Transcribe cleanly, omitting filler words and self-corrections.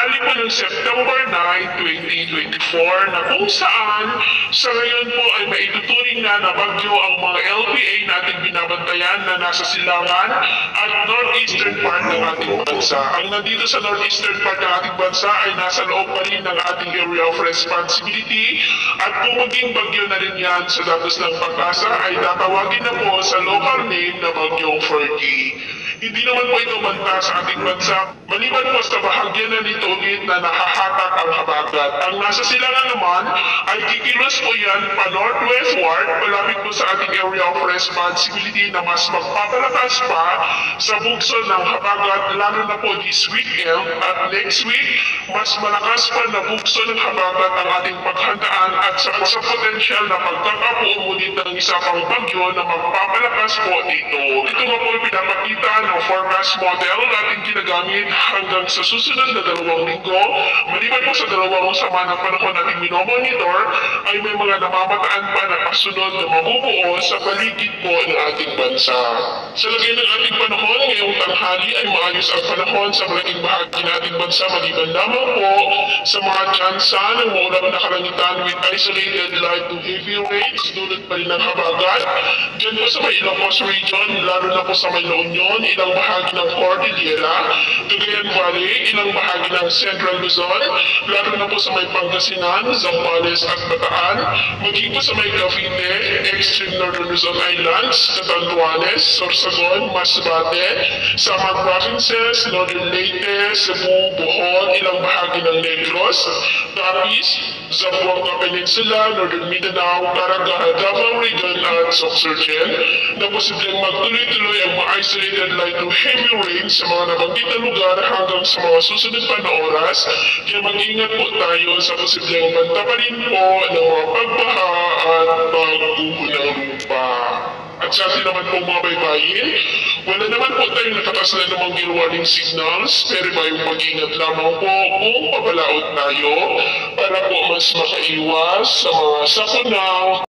tanghali po ng September 9, 2024 na kung saan sa ngayon po ay maituturing na na bagyo ang mga LPA nating binabantayan na nasa silangan at northeastern part ng ating bansa. Ang nandito sa northeastern part ng ating bansa ay nasa loob pa rin ng ating area of responsibility at kung maging bagyo na rin yan sa datos ng pag-asa ay tatawagin na po sa local name na bagyong Fergie. Hindi naman po ito banta sa ating bansa, maliban po sa bahagya na nito ulit na nakahatak ang habagat. Ang nasa silangan naman ay kikilos po yan pa northwestward, malapit po sa ating area of responsibility na mas magpapalakas pa sa bugso ng habagat, lalo na po this weekend at next week, mas malakas pa na bugso ng habagat ang ating paghandaan at sa potensyal na pagkakabuo ulit ng isa pang bagyo na magpapalakas po dito. Ito nga po pinapakita ng forecast model natin ginagamit hanggang sa susunod na 2 linggo. Maliban po sa 2 sama ng panahon natin minomonitor, ay may mga namamataan pa na kasunod na mabubuo sa paligid po ng ating bansa. Sa lagay ng ating panahon, ngayong tanghali ay maayos ang panahon sa malaking bahagi ng ating bansa, maliban lamang po sa mga tsansa ng maulap na kalangitan with isolated light to heavy rains, dulot pa rin ng habagat. Diyan po sa may Ilocos region, lalo na po sa may La Union, ilang bahagi ng Cordillera, Cagayan Valley, ilang bahagi ng Central Luzon, lalo na po sa may Pangasinan, Zambales at Bataan, maging po sa may Cavite, Extreme Northern Luzon Islands, Catanduanes, Sorsogon, Masbate, Samar Provinces, Northern Leyte, Cebu, Bohol, ilang bahagi ng Negros, Capiz, Zamboanga Peninsula, Northern Mindanao, Caraga, Davao Region at Sorsogon, na posibleng magtuloy-tuloy ang mga isolated light to heavy rain sa mga nabanggit na lugar hanggang sa mga susunod pa na oras, kaya mag-ingat po tayo sa posibleng banta pa rin po ng mga pagbaha at pagguho ng lupa. At sa atin naman po mga baybayin, wala naman po tayong nakatas na namang warning signals, pero bayong mag-ingat lamang po kung pabalaot tayo para po mas makaiwas sa mga sakuna.